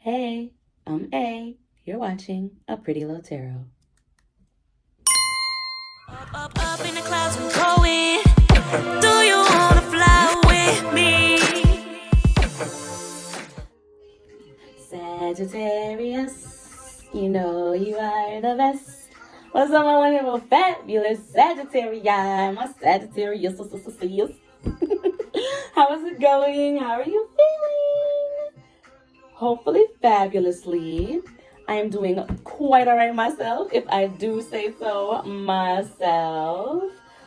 Hey, I'm A. You're watching A Pretty Lil Tarot. Up in the clouds and going. Do you wanna fly with me? Sagittarius, you know you are the best. What's up, my wonderful, fabulous Sagittarius? My Sagittarius. How is it going? How are you feeling? Hopefully fabulously. I am doing quite all right myself, if I do say so myself.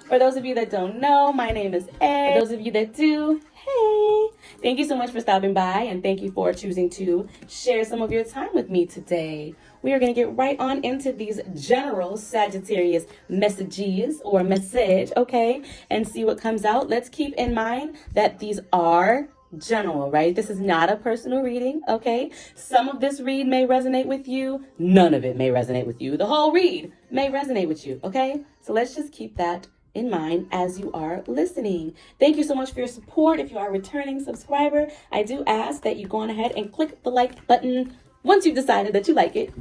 For those of you that don't know, my name is A. For those of you that do, hey. Thank you so much for stopping by, and thank you for choosing to share some of your time with me today. We are going to get right on into these general Sagittarius messages or message, okay, and see what comes out. Let's keep in mind that these are general, right? This is not a personal reading, okay? Some of this read may resonate with you. None of it may resonate with you. The whole read may resonate with you, okay? So let's just keep that in mind as you are listening. Thank you so much for your support. If you are a returning subscriber, I do ask that you go on ahead and click the like button once you've decided that you like it.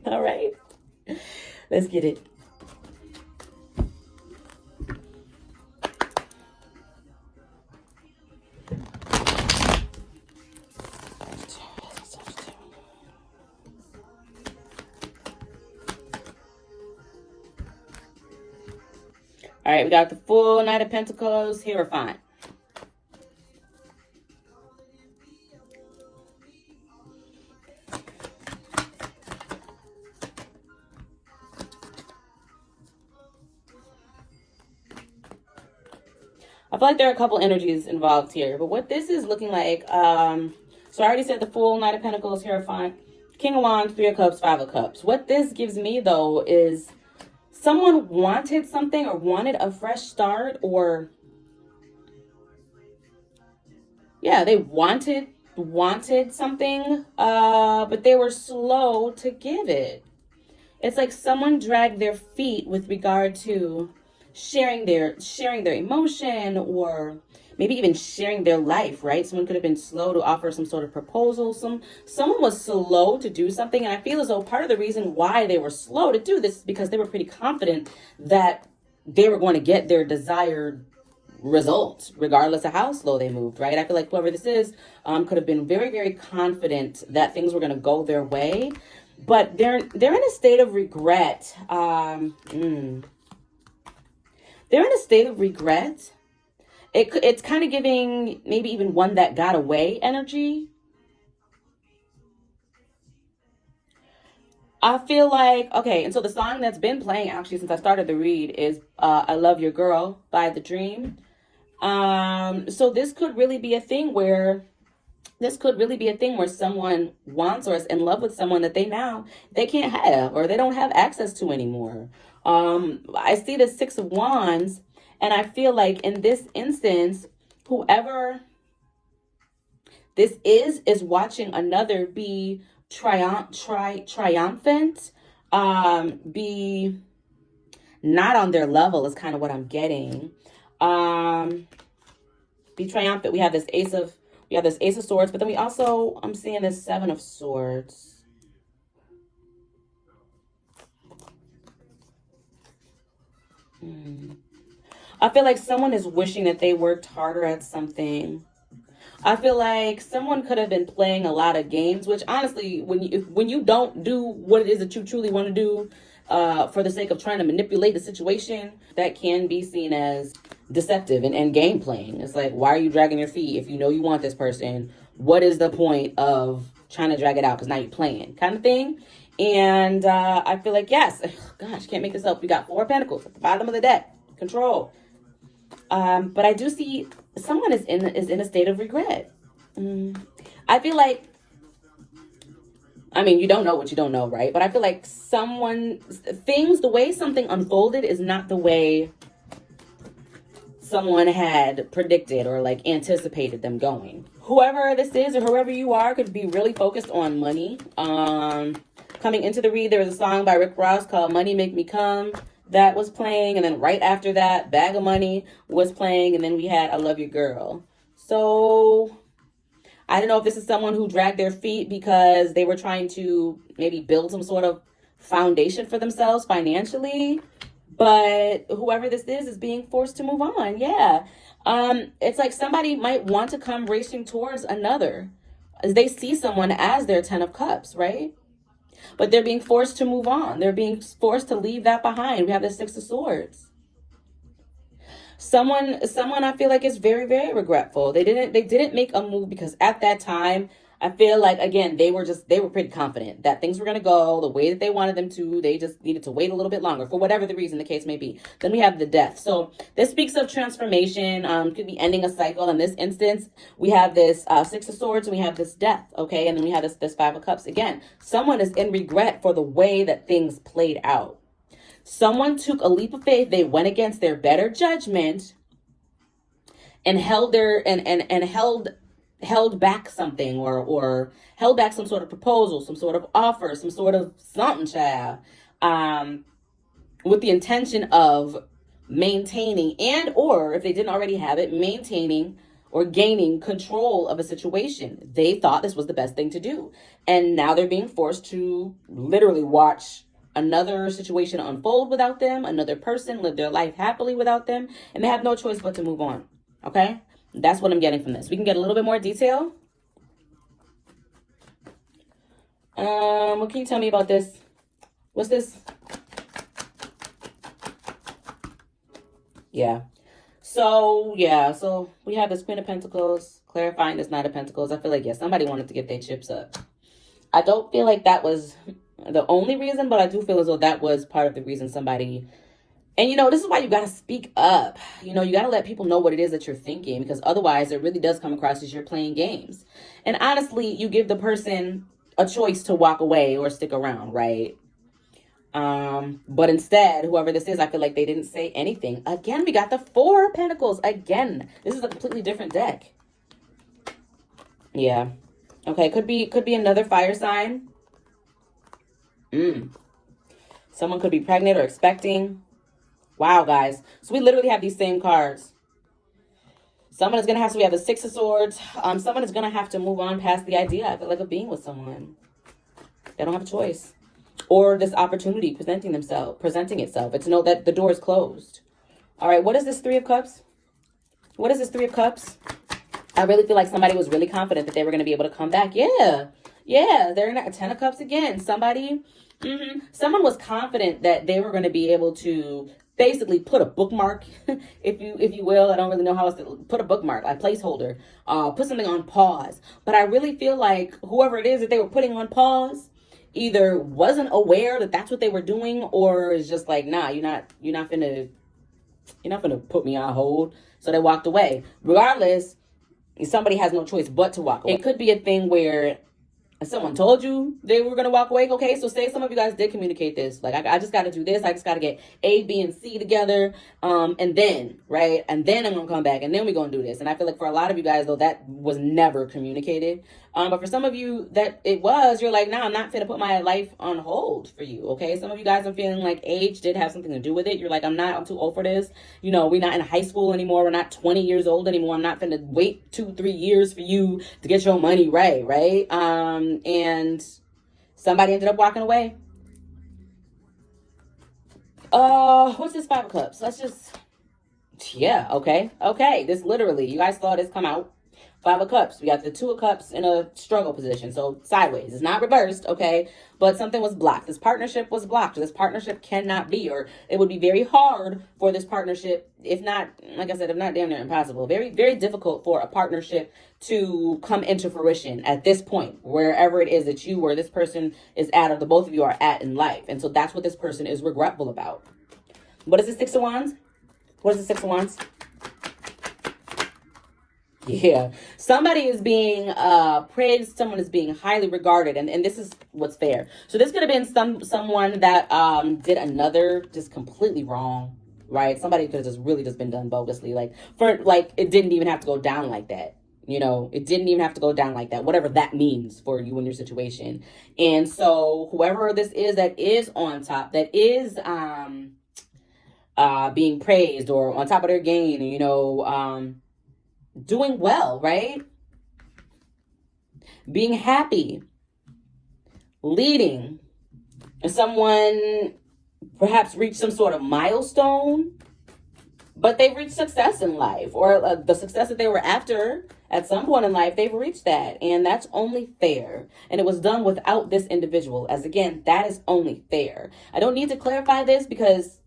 All right, let's get it. All right, we got the full Knight of Pentacles, Hierophant. I feel like there are a couple energies involved here, but what this is looking like, so I already said the full Knight of Pentacles, Hierophant, King of Wands, Three of Cups, Five of Cups. What this gives me, though, is someone wanted something or wanted a fresh start, or yeah, they wanted something, but they were slow to give it. It's like someone dragged their feet with regard to sharing their emotion, or maybe even sharing their life, right? Someone could have been slow to offer some sort of proposal. Someone was slow to do something, and I feel as though part of the reason why they were slow to do this is because they were pretty confident that they were going to get their desired results regardless of how slow they moved, right? I feel like whoever this is could have been very, very confident that things were going to go their way, but they're in a state of regret. They're in a state of regret. It's kind of giving maybe even one that got away energy. I feel like, okay, and so the song that's been playing actually since I started the read is I Love Your Girl by The Dream. So this could really be a thing where someone wants or is in love with someone that they can't have or they don't have access to anymore. I see the Six of Wands, and I feel like in this instance, whoever this is watching another be triumphant, be not on their level is kind of what I'm getting. Be triumphant. We have this Ace of Swords, but then we also, I'm seeing this Seven of Swords. I feel like someone is wishing that they worked harder at something. I feel like someone could have been playing a lot of games, which honestly, when you don't do what it is that you truly want to do for the sake of trying to manipulate the situation, that can be seen as deceptive and game playing. It's like, why are you dragging your feet if you know you want this person? What is the point of trying to drag it out because now you're playing, kind of thing? And I feel like, yes, gosh, can't make this up. We got Four of Pentacles at the bottom of the deck. Control. But I do see someone is in a state of regret. I feel like, I mean, you don't know what you don't know, right? But I feel like the way something unfolded is not the way someone had predicted or like anticipated them going. Whoever this is or whoever you are could be really focused on money. Coming into the read, there was a song by Rick Ross called Money Make Me Come that was playing, and then right after that, Bag of Money was playing, and then we had I Love Your Girl. So I don't know if this is someone who dragged their feet because they were trying to maybe build some sort of foundation for themselves financially. But whoever this is being forced to move on. Yeah. It's like somebody might want to come racing towards another as they see someone as their 10 of cups, right? But they're being forced to move on. They're being forced to leave that behind. We have the 6 of swords. Someone I feel like is very, very regretful. They didn't make a move because at that time, I feel like, again, they were pretty confident that things were going to go the way that they wanted them to. They just needed to wait a little bit longer for whatever the reason the case may be. Then we have the death. So this speaks of transformation. Could be ending a cycle. In this instance, we have this 6 of swords and we have this death. Okay. And then we have this 5 of cups. Again, someone is in regret for the way that things played out. Someone took a leap of faith. They went against their better judgment and held back something or held back some sort of proposal, some sort of offer, some sort of something, child, with the intention of maintaining and or if they didn't already have it, maintaining or gaining control of a situation. They thought this was the best thing to do. And now they're being forced to literally watch another situation unfold without them, another person live their life happily without them, and they have no choice but to move on. Okay? That's what I'm getting from this. We can get a little bit more detail. What can you tell me about this? What's this? Yeah. So we have this Queen of Pentacles, clarifying this Knight of Pentacles. I feel like, yeah, somebody wanted to get their chips up. I don't feel like that was the only reason, but I do feel as though that was part of the reason somebody... And, this is why you got to speak up. You got to let people know what it is that you're thinking, because otherwise it really does come across as you're playing games. And honestly, you give the person a choice to walk away or stick around, right? But instead, whoever this is, I feel like they didn't say anything. Again, we got the 4 of Pentacles. Again, this is a completely different deck. Yeah. Okay, could be another fire sign. Someone could be pregnant or expecting. Wow, guys. So we literally have these same cards. Someone is going to have to, we have the 6 of swords. Someone is going to have to move on past the idea, I feel like, of being with someone. They don't have a choice. Or this opportunity presenting itself. It's know that the door is closed. All right, what is this 3 of cups? What is this 3 of cups? I really feel like somebody was really confident that they were going to be able to come back. Yeah, they're in a 10 of cups again. Someone was confident that they were going to be able to basically put a bookmark, if you will. I don't really know how else to put a bookmark, a placeholder, put something on pause. But I really feel like whoever it is that they were putting on pause either wasn't aware that that's what they were doing, or is just like, nah, you're not finna put me on hold. So they walked away. Regardless, somebody has no choice but to walk away. It could be a thing where someone told you they were going to walk away. Okay, so say some of you guys did communicate this. Like, I just got to do this. I just got to get A, B, and C together. And then, right? And then I'm going to come back. And then we're going to do this. And I feel like for a lot of you guys, though, that was never communicated. But for some of you that it was, you're like, nah, I'm not finna put my life on hold for you. Okay, some of you guys are feeling like age did have something to do with it. You're like, I'm too old for this. We're not in high school anymore. We're not 20 years old anymore. I'm not finna wait 2-3 years for you to get your money right? And somebody ended up walking away. What's this 5 of cups? Okay. This literally, you guys saw this come out. 5 of cups. We got the 2 of cups in a struggle position. So sideways. It's not reversed, okay? But something was blocked. This partnership was blocked. This partnership cannot be, or it would be very hard for this partnership, if not, like I said, if not damn near impossible. Very, very difficult for a partnership to come into fruition at this point, wherever it is that you or this person is at, or the both of you are at in life. And so that's what this person is regretful about. What is the 6 of Wands? What is the 6 of Wands? Yeah, somebody is being praised. Someone is being highly regarded, and this is what's fair. So this could have been someone that did another just completely wrong, right? Somebody could have just really just been done bogusly, it didn't even have to go down like that. It didn't even have to go down like that, whatever that means for you in your situation. And so whoever this is that is on top, that is being praised or on top of their game, doing well, right? being happy, leading, and someone perhaps reached some sort of milestone, but they've reached success in life, or the success that they were after at some point in life, they've reached that. And that's only fair. And it was done without this individual. As again, that is only fair. I don't need to clarify this because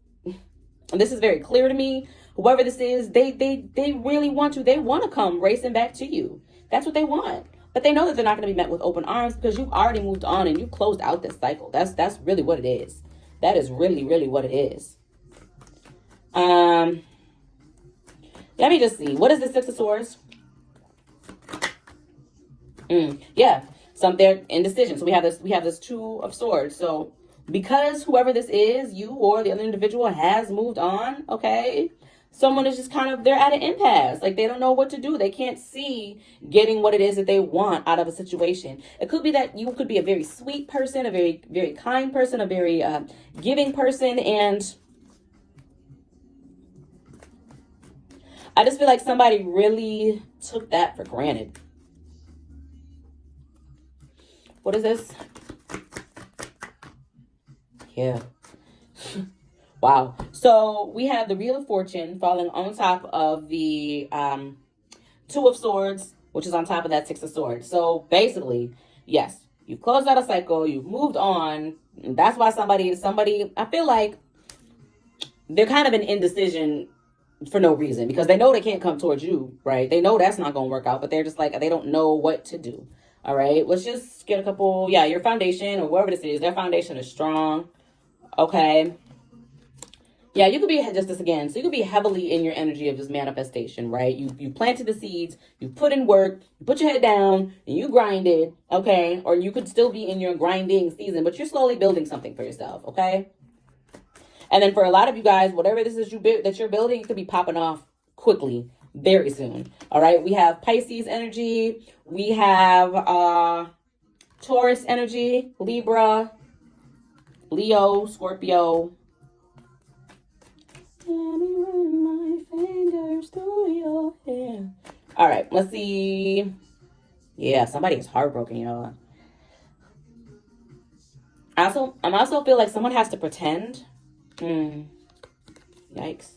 this is very clear to me. Whoever this is, they really want you. They want to come racing back to you. That's what they want. But they know that they're not going to be met with open arms because you've already moved on and you closed out this cycle. That's really what it is. That is really, really what it is. Let me just see. What is the Six of Swords? Yeah. They're indecision. So we have this Two of Swords. So because whoever this is, you or the other individual has moved on, okay? Someone is just they're at an impasse. Like, they don't know what to do. They can't see getting what it is that they want out of a situation. It could be that you could be a very sweet person, a very, very kind person, a very giving person. And I just feel like somebody really took that for granted. What is this? Yeah. Wow. So we have the Wheel of Fortune falling on top of the Two of Swords, which is on top of that Six of Swords. So basically, yes, you've closed out a cycle, you've moved on. And that's why somebody, I feel like they're kind of in indecision for no reason, because they know they can't come towards you, right? They know that's not going to work out, but they're just like, they don't know what to do. All right, let's just get a couple. Yeah, your foundation, or whoever this is, their foundation is strong. Okay. Yeah, you could be just this again. So you could be heavily in your energy of this manifestation, right? You planted the seeds, you put in work, you put your head down, and you grinded, okay? Or you could still be in your grinding season, but you're slowly building something for yourself, okay? And then for a lot of you guys, whatever this is that you're building, it could be popping off quickly, very soon. All right, we have Pisces energy, we have Taurus energy, Libra, Leo, Scorpio. Let me run my fingers through your hair. All right, let's see. Yeah, somebody is heartbroken, y'all. I also feel like someone has to pretend. Yikes.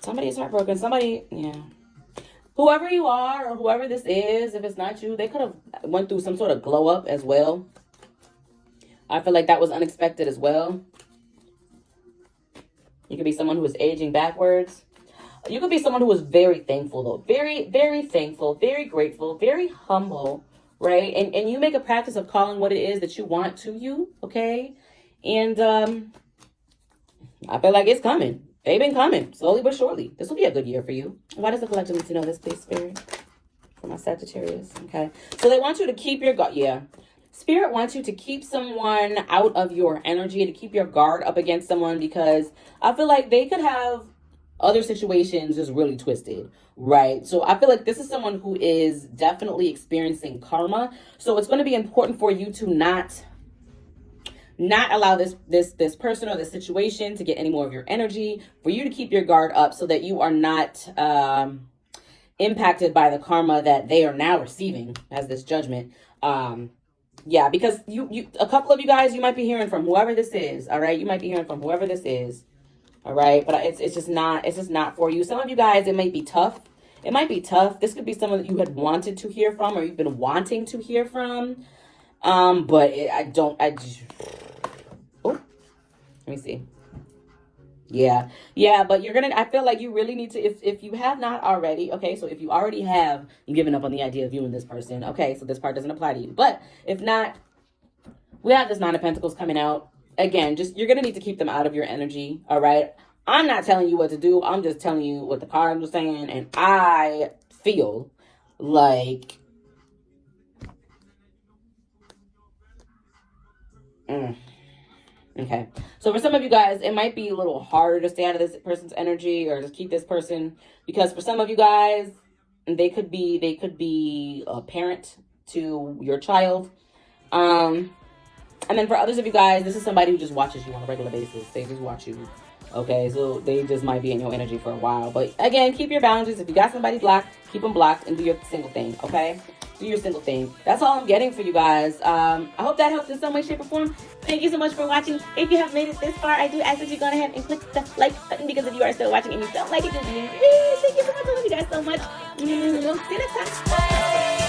Somebody is heartbroken. Yeah. Whoever you are, or whoever this is, if it's not you, they could have went through some sort of glow up as well. I feel like that was unexpected as well. You could be someone who is aging backwards. You could be someone who is very thankful, though. Very, very thankful, very grateful, very humble, right? And you make a practice of calling what it is that you want to you, okay? And I feel like it's coming. They've been coming, slowly but surely. This will be a good year for you. Why does the collector need to know this, please, Spirit? For my Sagittarius, okay? So they want you to keep your guard. Yeah. Spirit wants you to keep someone out of your energy, to keep your guard up against someone, because I feel like they could have other situations just really twisted, right? So I feel like this is someone who is definitely experiencing karma. So it's going to be important for you to not allow this person or this situation to get any more of your energy, for you to keep your guard up so that you are not impacted by the karma that they are now receiving as this judgment. Yeah, because a couple of you guys, you might be hearing from whoever this is, all right? You might be hearing from whoever this is, all right? But it's just not for you. Some of you guys, it might be tough. It might be tough. This could be someone that you had wanted to hear from, or you've been wanting to hear from. But let me see. Yeah, but I feel like you really need to, if you have not already, okay, so if you already have given up on the idea of you and this person, okay, so this part doesn't apply to you. But if not, we have this Nine of Pentacles coming out. Again, you're going to need to keep them out of your energy, all right? I'm not telling you what to do. I'm just telling you what the cards are saying, and I feel like... Okay, so for some of you guys, it might be a little harder to stay out of this person's energy, or just keep this person, because for some of you guys, they could be a parent to your child. And then for others of you guys, this is somebody who just watches you on a regular basis. They just watch you. Okay, so they just might be in your energy for a while. But again, keep your boundaries. If you got somebody blocked, keep them blocked and do your single thing, okay? do your single thing. That's all I'm getting for you guys. I hope that helps in some way, shape, or form. Thank you so much for watching. If you have made it this far, I do ask that you go ahead and click the like button, because if you are still watching and you don't like it, just leave. Thank you so much. I love you guys so much. See you next time.